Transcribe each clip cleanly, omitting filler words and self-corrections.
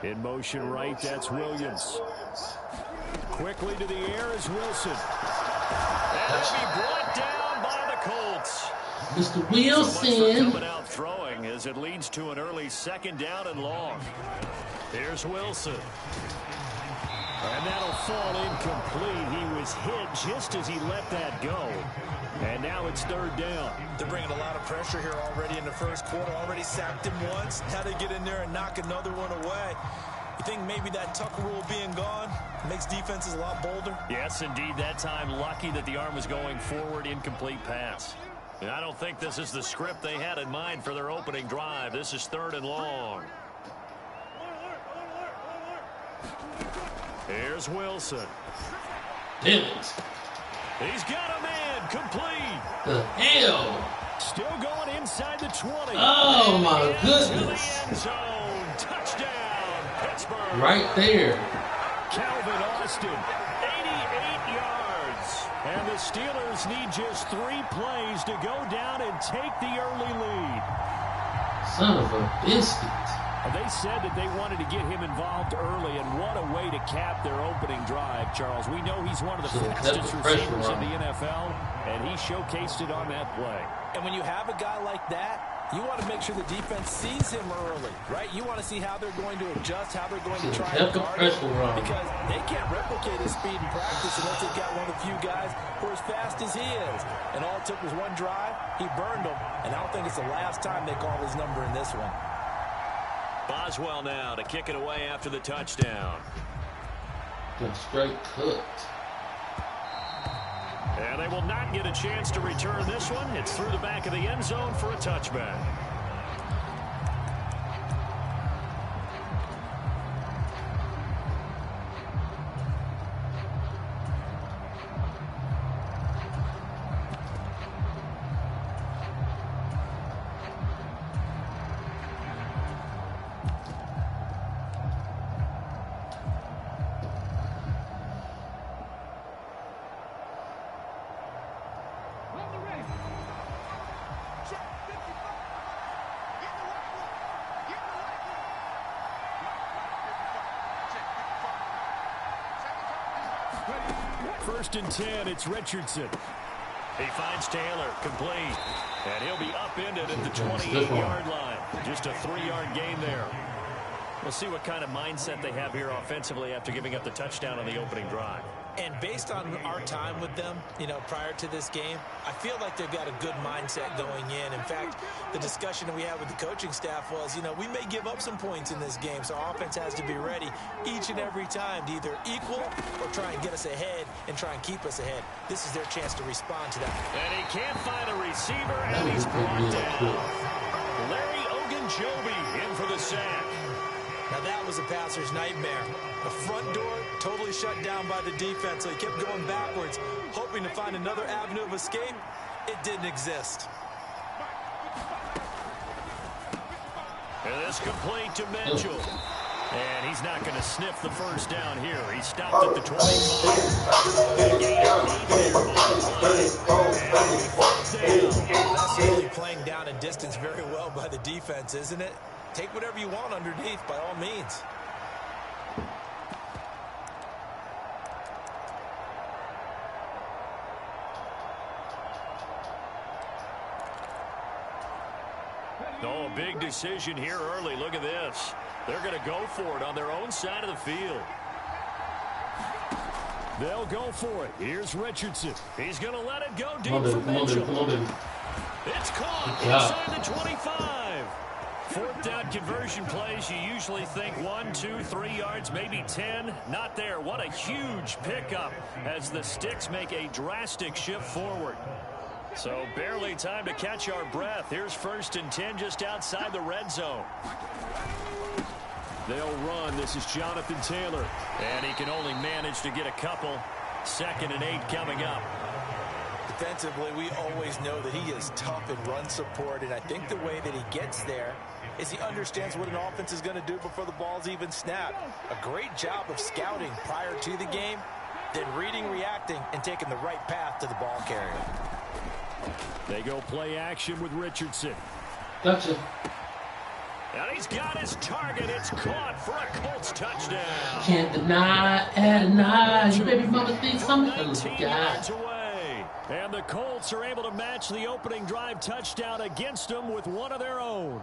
In motion right, that's Williams. Quickly to the air is Wilson. And he'll be brought down by the Colts. Mr. Wilson. Coming out throwing as it leads to an early 2nd down and long. Here's Wilson. And that'll fall incomplete. He was hit just as he let that go. And now it's 3rd down. They're bringing a lot of pressure here already in the first quarter. Already sacked him once. Now they get in there and knock another one away. You think maybe that Tucker rule being gone makes defenses a lot bolder? Yes, indeed. That time, lucky that the arm was going forward. Incomplete pass. And I don't think this is the script they had in mind for their opening drive. This is 3rd and long. Here's Wilson. Damn it. He's got a man. Complete. The hell? Still going inside the 20. Oh, my goodness. To the end zone. Touchdown, Pittsburgh. Right there. Calvin Austin, 88 yards. And the Steelers need just 3 plays to go down and take the early lead. Son of a biscuit. They said that they wanted to get him involved early, and what a way to cap their opening drive, Charles. We know he's one of the fastest receivers in the NFL, and he showcased it on that play. And when you have a guy like that, you want to make sure the defense sees him early, right? You want to see how they're going to adjust, how they're going to try and guard him, because they can't replicate his speed in practice unless they've got one of the few guys who are as fast as he is. And all it took was one drive. He burned them, and I don't think it's the last time they call his number in this one. Boswell now to kick it away after the touchdown. Straight cut. And they will not get a chance to return this one. It's through the back of the end zone for a touchback. First and 10, it's Richardson. He finds Taylor, complete. And he'll be upended at the 28-yard line. Just a 3-yard gain there. We'll see what kind of mindset they have here offensively after giving up the touchdown on the opening drive. And based on our time with them, prior to this game, I feel like they've got a good mindset going in. In fact, the discussion that we had with the coaching staff was, we may give up some points in this game, so our offense has to be ready each and every time to either equal or try and get us ahead and try and keep us ahead. This is their chance to respond to that. And he can't find a receiver, and he's brought down. Larry Ogunjobi in for the sack. Now that was a passer's nightmare. The front door totally shut down by the defense, so he kept going backwards, hoping to find another avenue of escape. It didn't exist. And this complete to Mitchell. And he's not going to sniff the first down here. He stopped at the 25. That's really playing down in distance very well by the defense, isn't it? Take whatever you want underneath, by all means. Oh, a big decision here early. Look at this. They're going to go for it on their own side of the field. They'll go for it. Here's Richardson. He's going to let it go deep for Mitchell. It's caught inside the 25. 4th down conversion plays, you usually think 1, 2, 3 yards, maybe 10. Not there. What a huge pickup as the Sticks make a drastic shift forward. So barely time to catch our breath. Here's 1st and 10 just outside the red zone. They'll run. This is Jonathan Taylor. And he can only manage to get a couple. 2nd and 8 coming up. Defensively, we always know that he is tough in run support, and I think the way that he gets there is he understands what an offense is going to do before the ball's even snapped. A great job of scouting prior to the game, then reading, reacting, and taking the right path to the ball carrier. They go play action with Richardson. Gotcha. And he's got his target. It's caught for a Colts touchdown. Can't deny. You baby mama think something. 19 yards away. And the Colts are able to match the opening drive touchdown against them with one of their own.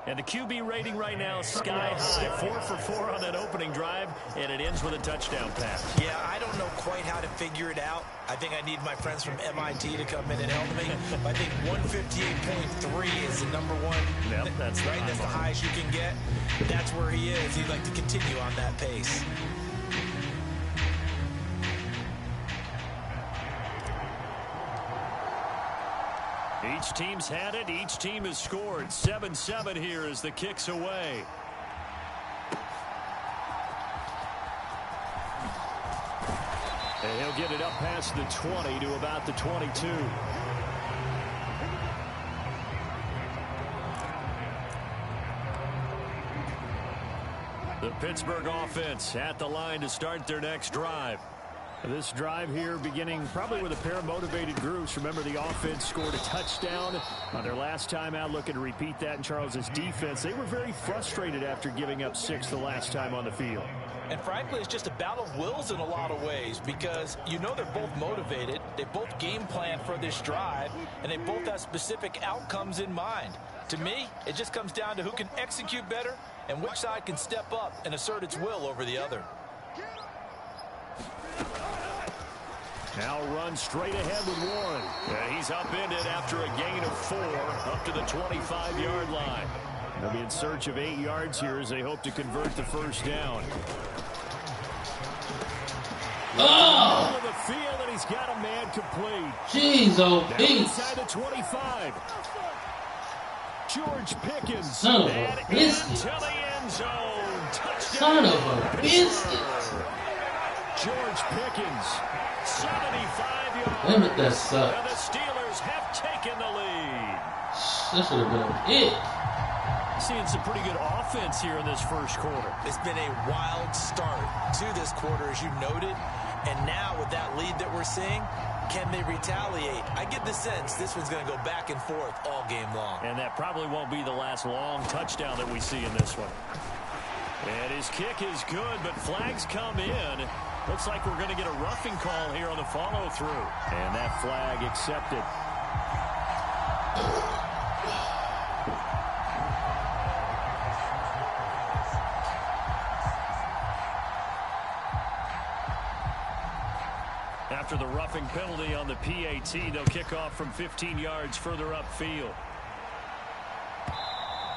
And the QB rating right now is sky high. 4 for 4 on that opening drive, and it ends with a touchdown pass. Yeah, I don't know quite how to figure it out. I think I need my friends from MIT to come in and help me. But I think 158.3 is the number one. Yep, that's right. That's the highest you can get. That's where he is. He'd like to continue on that pace. Each team's had it. Each team has scored. 7-7 here as the kick's away. And he'll get it up past the 20 to about the 22. The Pittsburgh offense at the line to start their next drive. This drive here beginning probably with a pair of motivated groups. Remember, the offense scored a touchdown on their last time out, looking to repeat that in Charles's defense. They were very frustrated after giving up 6 the last time on the field. And frankly, it's just a battle of wills in a lot of ways because you know they're both motivated. They both game plan for this drive, and they both have specific outcomes in mind. To me, it just comes down to who can execute better and which side can step up and assert its will over the other. Now run straight ahead with Warren. And he's upended after a gain of 4 up to the 25-yard line. They'll be in search of 8 yards here as they hope to convert the first down. Oh! The field, and he's got a man complete. Jeez, oh, inside the 25. George Pickens. Son of a biscuit. To the end zone. Touchdown. Son of a biscuit. George Pickens, 75 yards. Damn it, that sucked. And the Steelers have taken the lead. That should have been a pick. Seeing some pretty good offense here in this first quarter. It's been a wild start to this quarter, as you noted. And now with that lead that we're seeing, can they retaliate? I get the sense this one's going to go back and forth all game long. And that probably won't be the last long touchdown that we see in this one. And his kick is good, but flags come in. Looks like we're going to get a roughing call here on the follow-through. And that flag accepted. After the roughing penalty on the PAT, they'll kick off from 15 yards further upfield.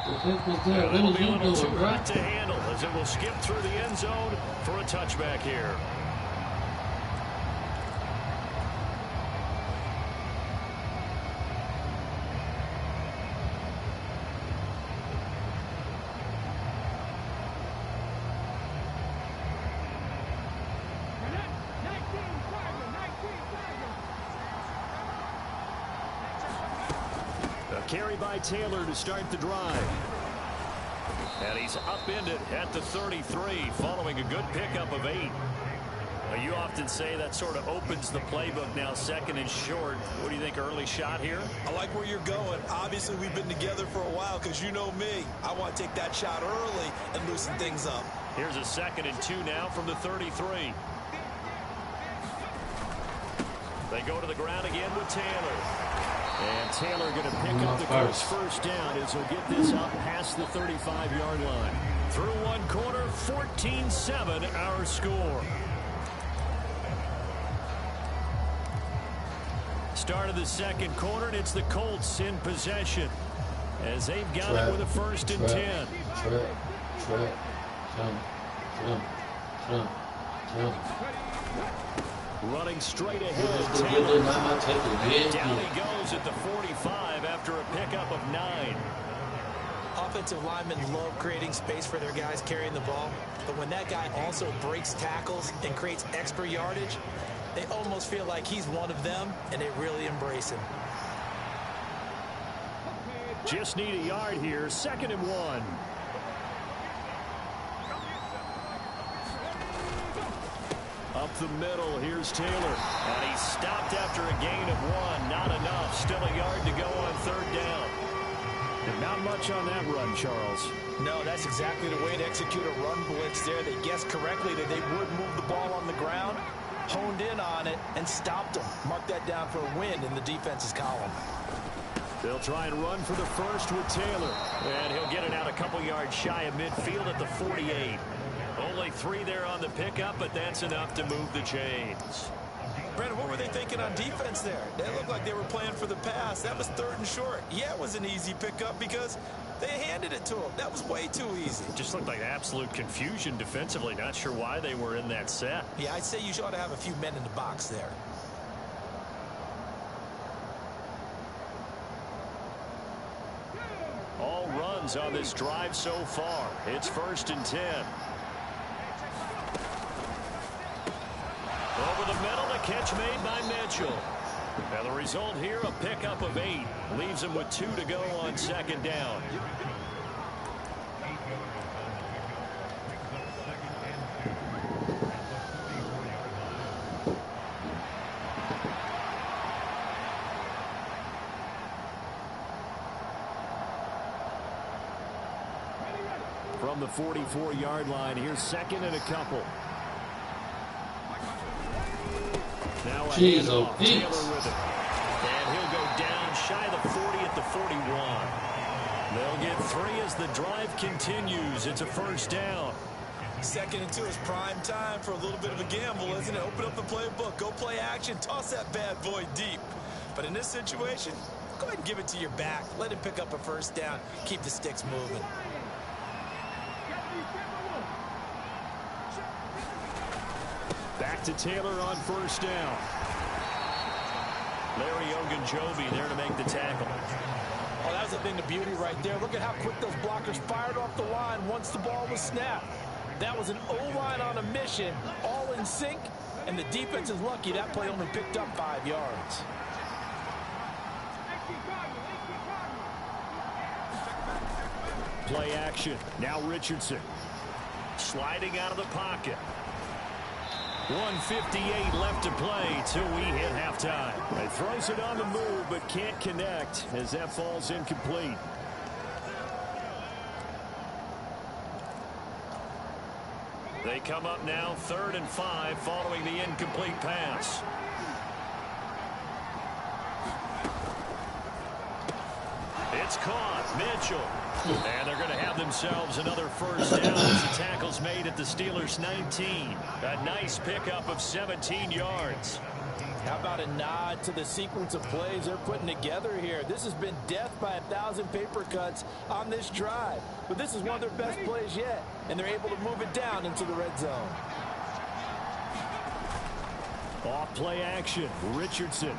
It'll be a little too hot to handle as it will skip through the end zone for a touchback here. Carry by Taylor to start the drive. And he's upended at the 33 following a good pickup of 8. Now, you often say that sort of opens the playbook now, second and short. What do you think, early shot here? I like where you're going. Obviously, we've been together for a while because you know me. I want to take that shot early and loosen things up. Here's a 2nd and 2 now from the 33. They go to the ground again with Taylor. And Taylor going to pick up the Colts first down as he'll get this up past the 35-yard line. Through one quarter, 14-7 our score. Start of the second quarter, and it's the Colts in possession as they've got it with a 1st and 10. Running straight ahead. Down he goes at the 45 after a pickup of 9. Offensive linemen love creating space for their guys carrying the ball, but when that guy also breaks tackles and creates extra yardage, they almost feel like he's one of them, and they really embrace him. Just need a yard here. 2nd and 1. Up the middle, here's Taylor. And he stopped after a gain of 1. Not enough. Still a yard to go on 3rd down. And not much on that run, Charles. No, that's exactly the way to execute a run blitz there. They guessed correctly that they would move the ball on the ground, honed in on it, and stopped them. Mark that down for a win in the defense's column. They'll try and run for the first with Taylor. And he'll get it out a couple yards shy of midfield at the 48. Only 3 there on the pickup, but that's enough to move the chains. Brandon, what were they thinking on defense there? They looked like they were playing for the pass. That was 3rd and short. Yeah, it was an easy pickup because they handed it to him. That was way too easy. Just looked like absolute confusion defensively. Not sure why they were in that set. Yeah, I'd say you ought to have a few men in the box there. All runs on this drive so far. It's 1st and 10. Over the middle, the catch made by Mitchell. And the result here, a pickup of 8. Leaves him with 2 to go on 2nd down. From the 44-yard line, here's 2nd and a couple. Now Jeez, Taylor with it. And he'll go down shy of the 40 at the 41. They'll get 3 as the drive continues. It's a 1st down. 2nd and 2 is prime time for a little bit of a gamble, isn't it? Open up the playbook, go play action, toss that bad boy deep. But in this situation, go ahead and give it to your back. Let him pick up a 1st down. Keep the sticks moving. Back to Taylor on 1st down. Larry Ogunjobi there to make the tackle. Oh, that was a thing of beauty right there. Look at how quick those blockers fired off the line once the ball was snapped. That was an O-line on a mission, all in sync, and the defense is lucky that play only picked up 5 yards. Play action. Now Richardson. Sliding out of the pocket. 1:58 left to play till we hit halftime. He throws it on the move but can't connect as that falls incomplete. They come up now 3rd and 5 following the incomplete pass. It's caught. Mitchell. And they're going to have themselves another 1st down as the tackle's made at the Steelers' 19. A nice pickup of 17 yards. How about a nod to the sequence of plays they're putting together here? This has been death by 1,000 paper cuts on this drive. But this is one of their best plays yet, and they're able to move it down into the red zone. Off play action. Richardson.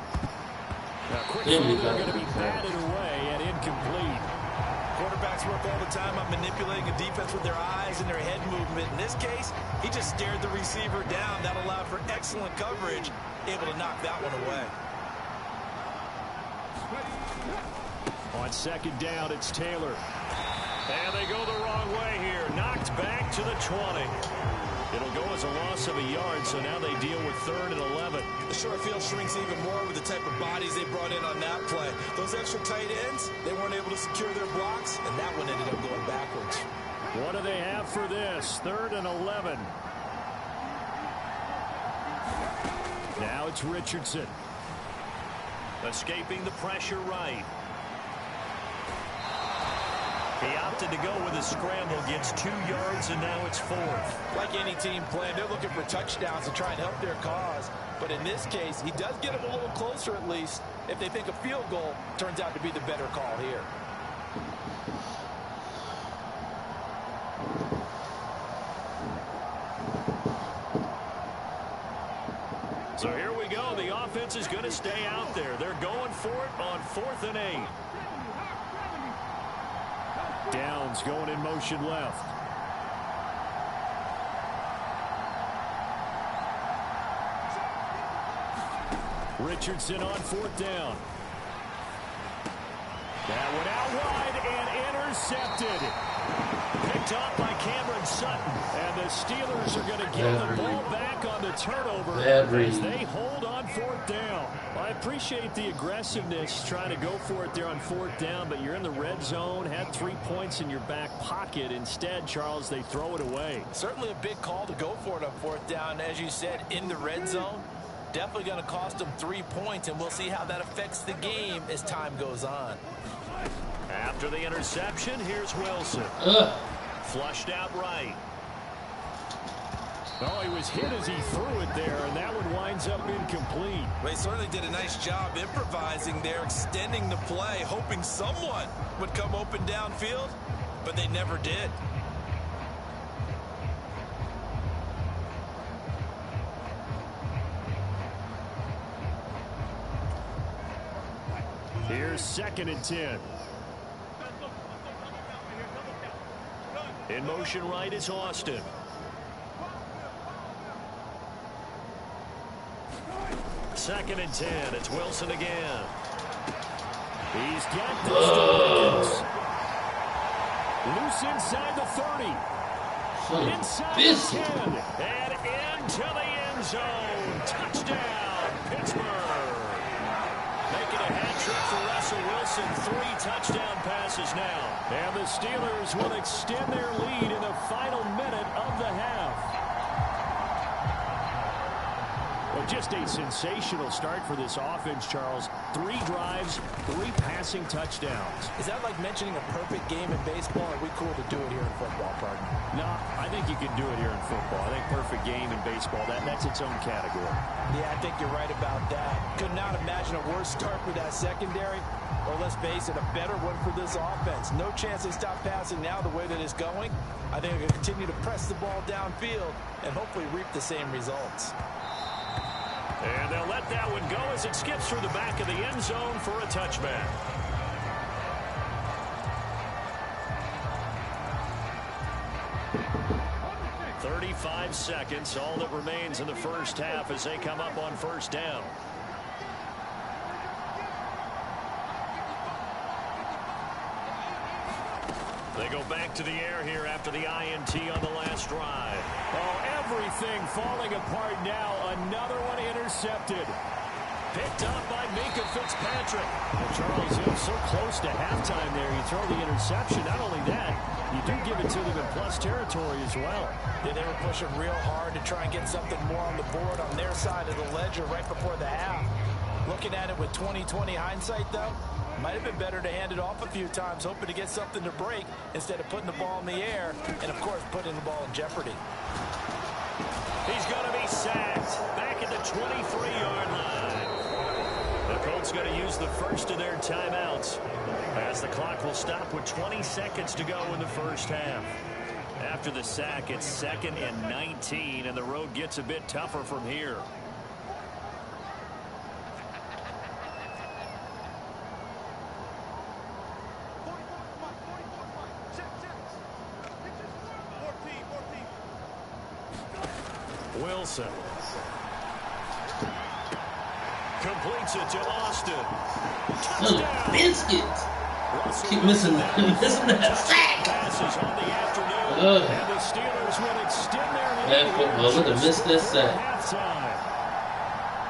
Now, quickly, they're going to be batted away and incomplete. Quarterbacks work all the time on manipulating a defense with their eyes and their head movement. In this case, he just stared the receiver down. That allowed for excellent coverage, able to knock that one away. On 2nd down, it's Taylor. And they go the wrong way here. Knocked back to the 20. It'll go as a loss of a yard, so now they deal with 3rd and 11. The short field shrinks even more with the type of bodies they brought in on that play. Those extra tight ends, they weren't able to secure their blocks, and that one ended up going backwards. What do they have for this? 3rd and 11. Now it's Richardson. Escaping the pressure right. He opted to go with a scramble, gets 2 yards, and now it's 4th. Like any team playing, they're looking for touchdowns to try and help their cause. But in this case, he does get them a little closer at least. If they think a field goal turns out to be the better call here. So here we go. The offense is going to stay out there. They're going for it on 4th and 8. Downs going in motion left. Richardson on 4th down. That went out wide and intercepted. Picked picked off by Cameron Sutton. And the Steelers are going to get the ball back on the turnover as they hold on fourth down. Well, I appreciate the aggressiveness trying to go for it there on fourth down, but you're in the red zone, had 3 points in your back pocket. Instead, Charles, they throw it away. Certainly a big call to go for it on fourth down. As you said, in the red zone, definitely going to cost them 3 points, and we'll see how that affects the game as time goes on. After the interception, here's Wilson. Flushed out right. Oh, he was hit as he threw it there, and that one winds up incomplete. Well, he certainly did a nice job improvising there, extending the play, hoping someone would come open downfield, but they never did. Here's 2nd and 10. In motion right is Austin. Second and 10. It's Wilson again. He's got this. Loose inside the 30. Inside the 10. And into the end zone. Touchdown, Pittsburgh. Making a hat trick for Russell Wilson. 3 touchdown passes now. And the Steelers will extend their lead in the final minute of the half. Well, just a sensational start for this offense, Charles. 3 drives, 3 passing touchdowns. Is that like mentioning a perfect game in baseball, or are we cool to do it here in football, partner? No, I think you can do it here in football. I think perfect game in baseball, that's its own category. Yeah, I think you're right about that. Could not imagine a worse start for that secondary, or let's face it, a better one for this offense. No chance they stop passing now the way that it's going. I think they're going to continue to press the ball downfield and hopefully reap the same results. And they'll let that one go as it skips through the back of the end zone for a touchback. "35 seconds, all that remains in the first half as they come up on first down. They go back to the air here after the INT on the last drive. Oh, everything falling apart now. Another one intercepted. Picked up by Minka Fitzpatrick. Well, Charles, it was so close to halftime there. You throw the interception. Not only that, you do give it to them in plus territory as well. Yeah, they were pushing real hard to try and get something more on the board on their side of the ledger right before the half. Looking at it with 20/20 hindsight, though, might have been better to hand it off a few times, hoping to get something to break instead of putting the ball in the air and, of course, putting the ball in jeopardy. He's going to be sacked back at the 23-yard line. The Colts going to use the first of their timeouts as the clock will stop with 20 seconds to go in the first half. After the sack, it's 2nd and 19, and the road gets a bit tougher from here. Wilson completes it to Austin. Touchdown. Biscuit. Keep missing that sack. Passes on the afternoon. And the Steelers will extend their lead. Football, look at miss that sack.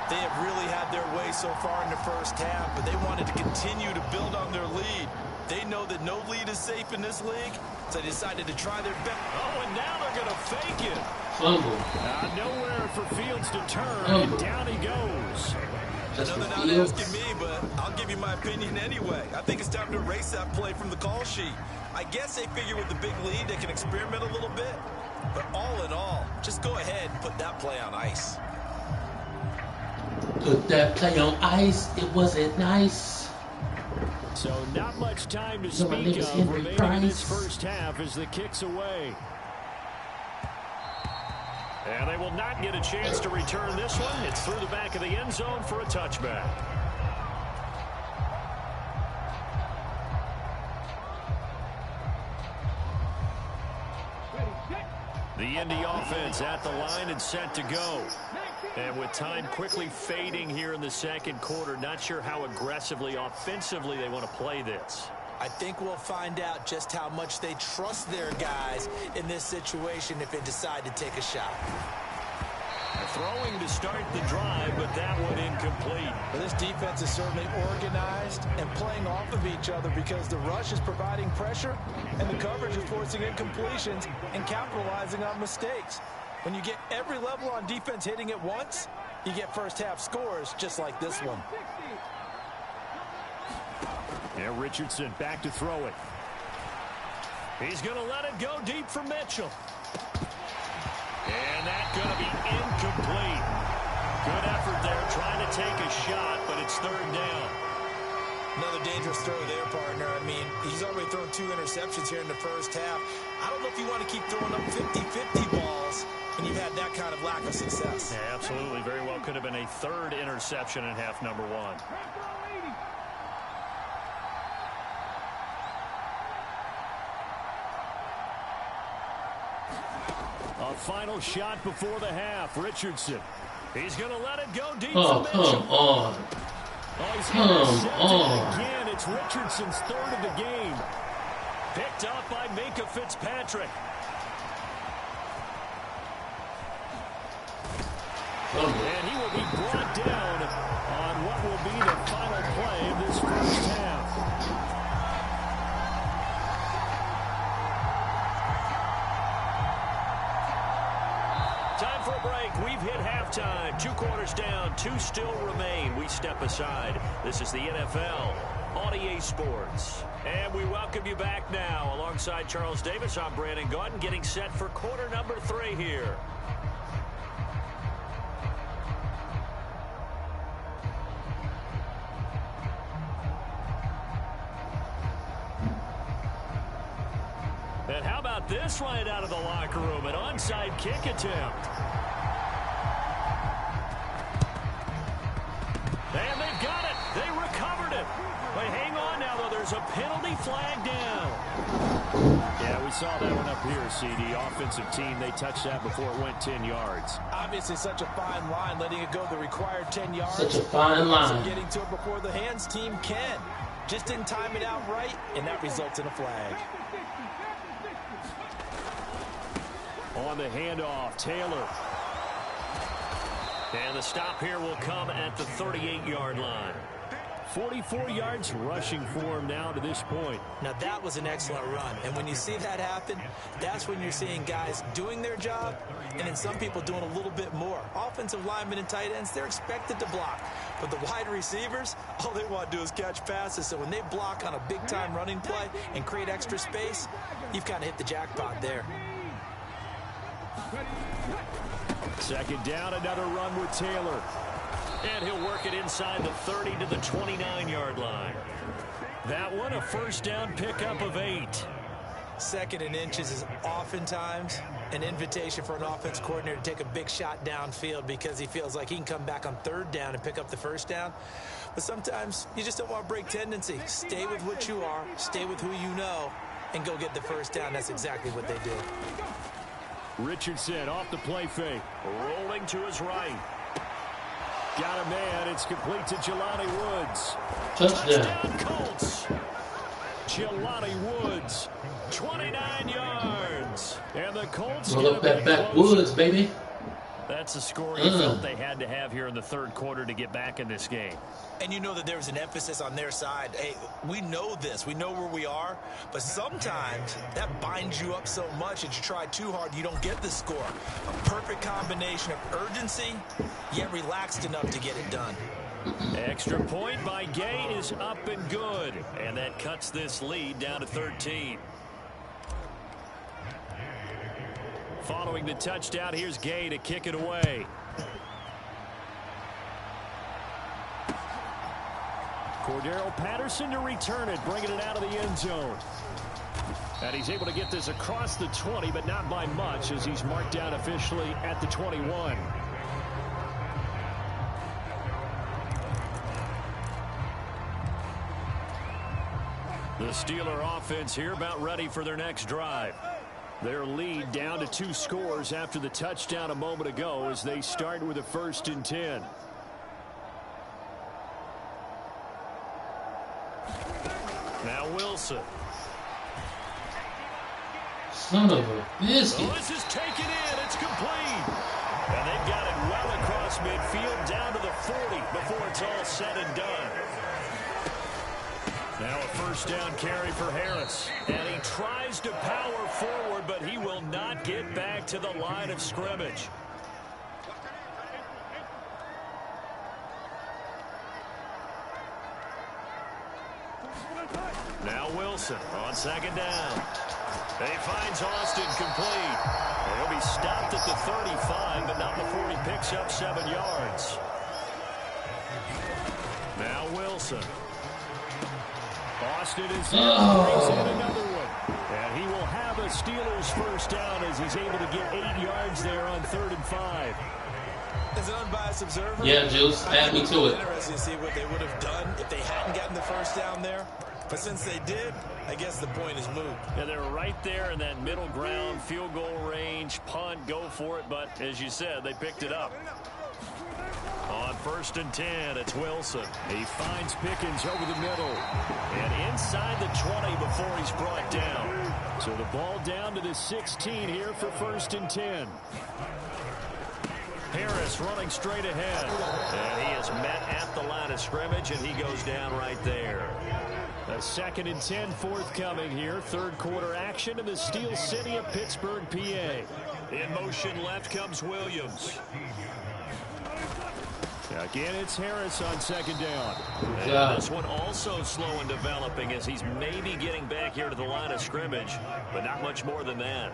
They have really had their way so far in the first half, but they wanted to continue to build on their lead. They know that no lead is safe in this league, so they decided to try their best. Oh, and now they're going to fake it. Fumble. Nowhere for Fields to turn, and down he goes. I know they're not asking me, but I'll give you my opinion anyway. I think it's time to erase that play from the call sheet. I guess they figure with the big lead they can experiment a little bit. But all in all, just go ahead and put that play on ice. Put that play on ice. It wasn't nice. So not much time to speak of remaining in this first half as the kick's away. And they will not get a chance to return this one. It's through the back of the end zone for a touchback. The Indy offense at the line and set to go. And with time quickly fading here in the second quarter, not sure how aggressively, offensively they want to play this. I think we'll find out just how much they trust their guys in this situation if they decide to take a shot. Throwing to start the drive, but that one incomplete. Well, this defense is certainly organized and playing off of each other because the rush is providing pressure and the coverage is forcing incompletions and capitalizing on mistakes. When you get every level on defense hitting at once, you get first half scores just like this one. And Richardson back to throw it. He's going to let it go deep for Mitchell. And that's going to be incomplete. Good effort there trying to take a shot, but it's third down. Another dangerous throw there, partner. I mean, he's already thrown 2 interceptions here in the first half. I don't know if you want to keep throwing up 50-50 balls when you've had that kind of lack of success. Yeah, absolutely. Very well could have been a third interception in half number 1. A final shot before the half. Richardson. He's going to let it go deep. Oh, come on. Oh, he's come on. Again, it's Richardson's third of the game. Picked up by Minka Fitzpatrick. And he will be brought down on what will be the final play of this first half. Time for a break. We've hit halftime. 2 quarters down. 2 still remain. We step aside. This is the NFL on EA Sports. And we welcome you back now. Alongside Charles Davis, I'm Brandon Gaudin, getting set for quarter number 3 here. And how about this right out of the locker room? An onside kick attempt. And they've got it. They recovered it. But hang on now, though. There's a penalty flag down. Yeah, we saw that one up here, CD. Offensive team, they touched that before it went 10 yards. Obviously, such a fine line, letting it go the required 10 yards. Such a fine line. Getting to it before the hands team can. Just didn't time it out right, and that results in a flag. On the handoff, Taylor. And the stop here will come at the 38-yard line. 44 yards rushing for him now to this point. Now, that was an excellent run. And when you see that happen, that's when you're seeing guys doing their job and then some people doing a little bit more. Offensive linemen and tight ends, they're expected to block. But the wide receivers, all they want to do is catch passes. So when they block on a big-time running play and create extra space, you've kind of hit the jackpot there. Second down, another run with Taylor. And he'll work it inside the 30 to the 29-yard line. That one, a first down pickup of 8. Second and inches is oftentimes an invitation for an offense coordinator to take a big shot downfield because he feels like he can come back on third down and pick up the first down. But sometimes you just don't want to break tendency. Stay with what you are, stay with who you know, and go get the first down. That's exactly what they did. Richardson off the play fake. Rolling to his right. Got a man. It's complete to Jelani Woods. Touchdown Colts. Jelani Woods. 29 yards. And the Colts roll up that backwoods, baby. That's a score he felt they had to have here in the third quarter to get back in this game. And you know that there was an emphasis on their side. Hey, we know this. We know where we are. But sometimes that binds you up so much that you try too hard, you don't get the score. A perfect combination of urgency, yet relaxed enough to get it done. Extra point by Gay is up and good. And that cuts this lead down to 13. Following the touchdown, here's Gay to kick it away. Cordero Patterson to return it, bringing it out of the end zone. And he's able to get this across the 20, but not by much, as he's marked down officially at the 21. The Steeler offense here about ready for their next drive. Their lead down to 2 scores after the touchdown a moment ago as they start with a 1st and 10. Now Wilson. Son of a biscuit. Oh, this is taken in. It's complete. And they've got it well across midfield down to the 40 before it's all said and done. Now a first down carry for Harris. And he tries to power forward, but he will not get back to the line of scrimmage. Now Wilson on second down. He finds Austin complete. He'll be stopped at the 35, but not before he picks up 7 yards. Now Wilson. Austin is here. Brings in another one. And he will have a Steelers first down as he's able to get 8 yards there on 3rd and 5. As an unbiased observer, yeah, Juice, add me to it. Interesting to see what they would have done if they hadn't gotten the first down there. But since they did, I guess the point is moved. Yeah, they were right there in that middle ground, field goal range, punt, go for it. But as you said, they picked it up. On 1st and 10, it's Wilson. He finds Pickens over the middle. And inside the 20 before he's brought down. So the ball down to the 16 here for 1st and 10. Harris running straight ahead. And he is met at the line of scrimmage, and he goes down right there. A 2nd and 10 forthcoming here. 3rd quarter action in the Steel City of Pittsburgh, PA. In motion left comes Williams. Again, it's Harris on 2nd down. And this one also slow in developing as he's maybe getting back here to the line of scrimmage, but not much more than that.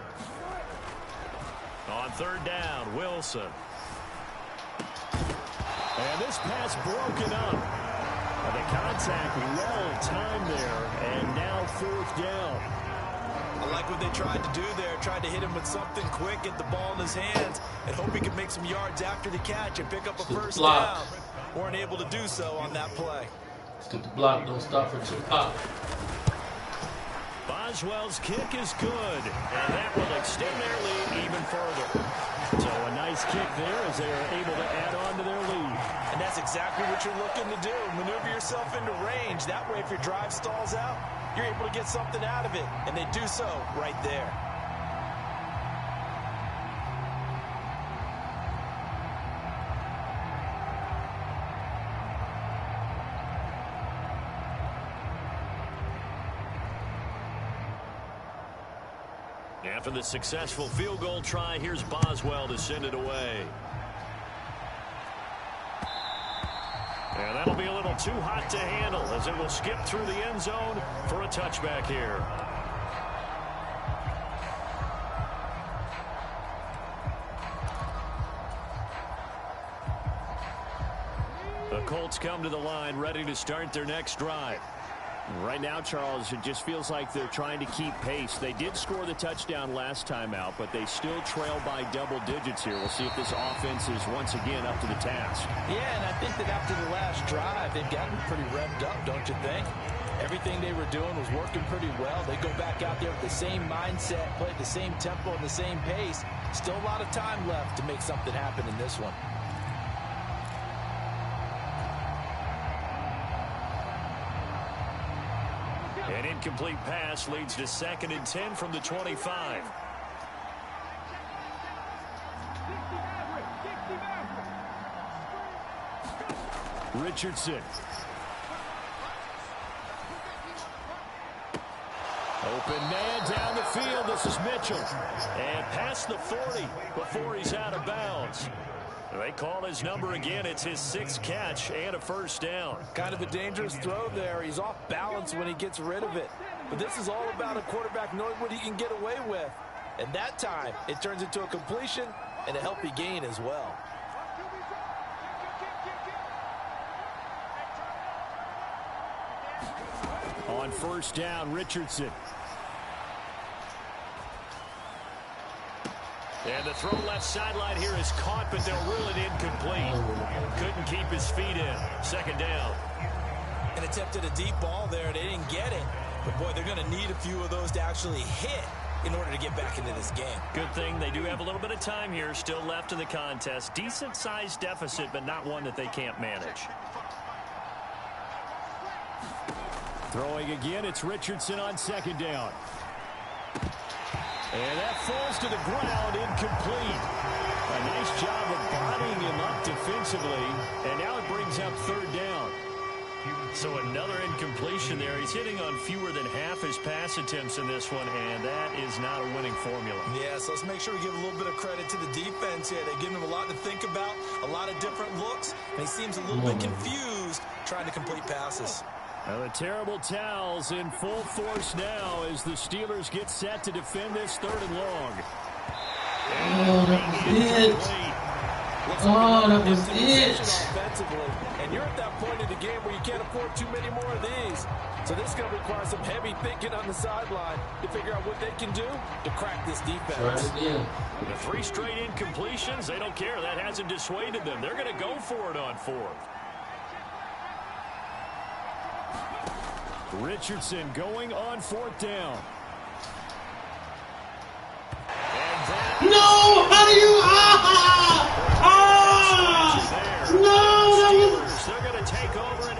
On 3rd down, Wilson. And this pass broken up. The contact well timed there, and now 4th down. I like what they tried to do there. Tried to hit him with something quick, get the ball in his hands, and hope he could make some yards after the catch and pick up a first down. Weren't able to do so on that play. Let's get the block. Don't stop for Tupac. Boswell's kick is good, and that will extend their lead even further. So a nice kick there as they are able to add on to their lead. And that's exactly what you're looking to do. Maneuver yourself into range. That way, if your drive stalls out, you're able to get something out of it. And they do so right there. After the successful field goal try, here's Boswell to send it away. And that'll be a little too hot to handle as it will skip through the end zone for a touchback here. The Colts come to the line ready to start their next drive. Right now, Charles, it just feels like they're trying to keep pace. They did score the touchdown last time out, but they still trail by double digits here. We'll see if this offense is once again up to the task. Yeah, and I think that after the last drive, they've gotten pretty revved up, don't you think? Everything they were doing was working pretty well. They go back out there with the same mindset, play at the same tempo and the same pace. Still a lot of time left to make something happen in this one. An incomplete pass leads to 2nd and 10 from the 25. Richardson. Open man down the field. This is Mitchell. And past the 40 before he's out of bounds. They call his number again. It's his 6th catch and a first down. Kind of a dangerous throw there. He's off balance when he gets rid of it. But this is all about a quarterback knowing what he can get away with. And that time, it turns into a completion and a healthy gain as well. On 1st down, Richardson. And the throw left sideline here is caught, but they'll rule it incomplete. Couldn't keep his feet in. 2nd down. And attempted a deep ball there. They didn't get it. But, boy, they're going to need a few of those to actually hit in order to get back into this game. Good thing they do have a little bit of time here still left in the contest. Decent-sized deficit, but not one that they can't manage. Throwing again, it's Richardson on second down. And that falls to the ground, incomplete. A nice job of bodying him up defensively, and now it brings up third down. So another incompletion there. He's hitting on fewer than half his pass attempts in this one, and that is not a winning formula. Yeah, so let's make sure we give a little bit of credit to the defense here. They've given him a lot to think about, a lot of different looks, and he seems a little bit confused trying to complete passes. Now the terrible towels in full force now as the Steelers get set to defend this third and long. Oh, that was it. Oh, that was it. And you're at that point in the game where you can't afford too many more of these. So this is going to require some heavy thinking on the sideline to figure out what they can do to crack this defense. The 3 straight incompletions, they don't care. That hasn't dissuaded them. They're going to go for it on 4th. Richardson going on 4th down. No! How do you... No! That was... They're going to take over an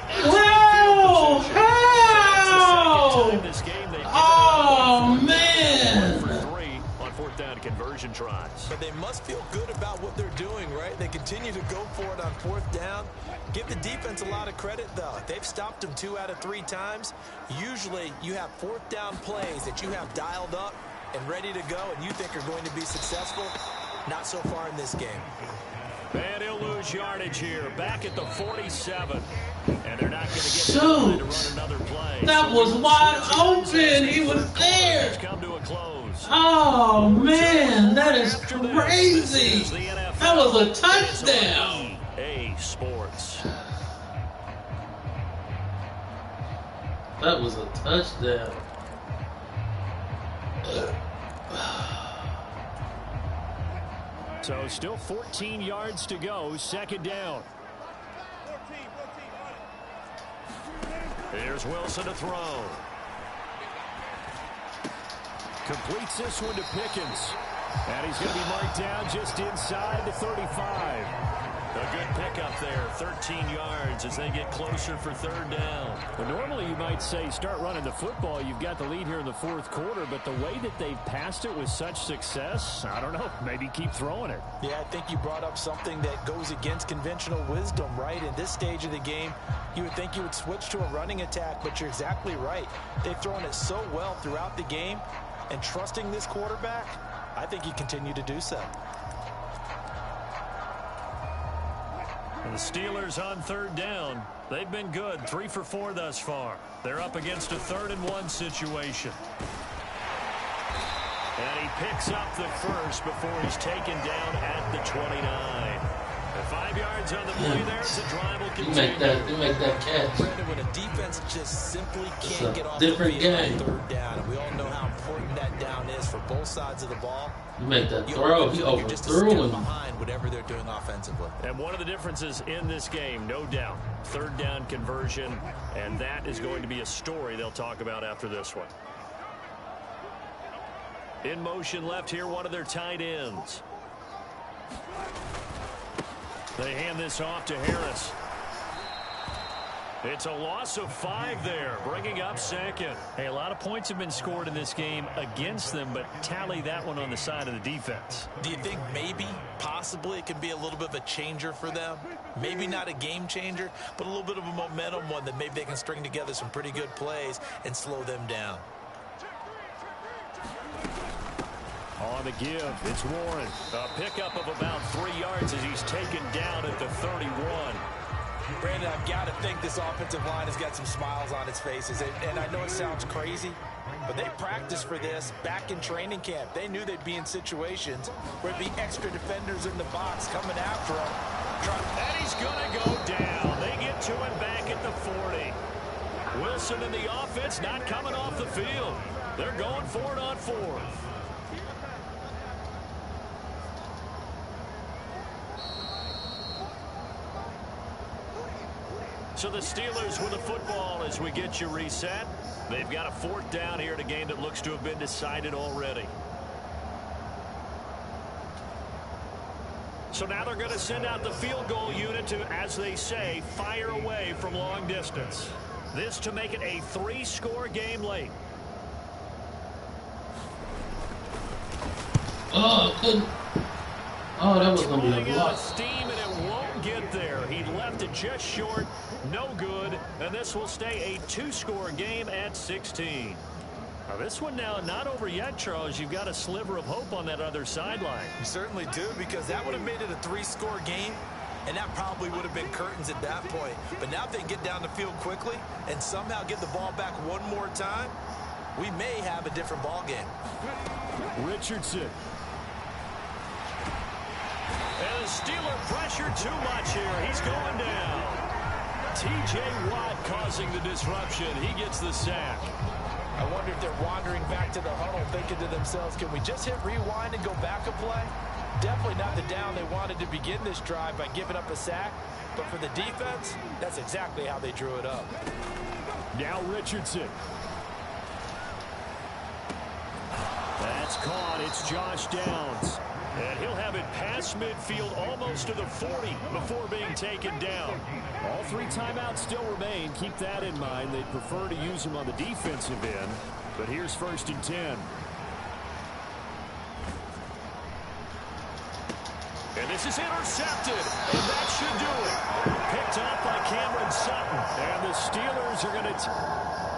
Oh, man! For 3 on 4th down conversion tries. But they must feel good about what they're doing, right? They continue to go for it on 4th down. Give the defense a lot of credit, though. They've stopped them 2 out of 3 times. Usually, you have 4th down plays that you have dialed up and ready to go and you think are going to be successful. Not so far in this game. And he'll lose yardage here. Back at the 47. And they're not going to get to run another play. That was wide open. He was there. Come to a close. Oh, man. That is crazy. That was a touchdown. EA Sports. That was a touchdown. So still 14 yards to go. Second down. Here's Wilson to throw. Completes this one to Pickens. And he's going to be marked down just inside the 35. A good pickup there, 13 yards as they get closer for third down. Well, normally you might say start running the football. You've got the lead here in the 4th quarter, but the way that they've passed it with such success, I don't know, maybe keep throwing it. Yeah, I think you brought up something that goes against conventional wisdom, right? In this stage of the game, you would think you would switch to a running attack, but you're exactly right. They've thrown it so well throughout the game, and trusting this quarterback, I think you continue to do so. The Steelers on third down. They've been good, 3 for 4 thus far. They're up against a 3rd and 1 situation. And he picks up the first before he's taken down at the 29. And 5 yards on the play there as the drive will continue. You make that catch. Brandon, when a defense just simply can't get off the different field game. on third down, and we all know how important that down is for both sides of the ball. You make that throw, he overthrew him. Behind whatever they're doing offensively. And one of the differences in this game, no doubt, third down conversion, and that is going to be a story they'll talk about after this one. In motion left here, one of their tight ends. They hand this off to Harris. It's a loss of 5 there, bringing up second. Hey, a lot of points have been scored in this game against them, but tally that one on the side of the defense. Do you think maybe, possibly, it can be a little bit of a changer for them? Maybe not a game changer, but a little bit of a momentum one that maybe they can string together some pretty good plays and slow them down. On the give, it's Warren. A pickup of about 3 yards as he's taken down at the 31. Brandon, I've got to think this offensive line has got some smiles on its faces. And I know it sounds crazy, but they practiced for this back in training camp. They knew they'd be in situations where there'd be extra defenders in the box coming after him. And he's going to go down. They get to him back at the 40. Wilson and the offense not coming off the field. They're going for it on 4th. So the Steelers with the football as we get you reset. They've got a 4th down here in a game that looks to have been decided already. So now they're going to send out the field goal unit to, as they say, fire away from long distance. This to make it a 3-score game late. Oh, couldn't. Oh, that was going to be a block. Steam, and it won't get there. He left it just short. No good. And this will stay a 2-score game at 16. Now, this one now not over yet, Charles. You've got a sliver of hope on that other sideline. You certainly do, because that would have made it a 3-score game, and that probably would have been curtains at that point. But now if they can get down the field quickly and somehow get the ball back one more time, we may have a different ball game. Richardson. And the Steeler pressure too much here. He's going down. T.J. Watt causing the disruption. He gets the sack. I wonder if they're wandering back to the huddle thinking to themselves, can we just hit rewind and go back a play? Definitely not the down they wanted to begin this drive by giving up a sack. But for the defense, that's exactly how they drew it up. Now Richardson. That's caught. It's Josh Downs. And he'll have it past midfield almost to the 40 before being taken down. All 3 timeouts still remain. Keep that in mind. They'd prefer to use him on the defensive end. But here's 1st and 10. And this is intercepted. And that should do it. Picked off by Cameron Sutton. And the Steelers are going to...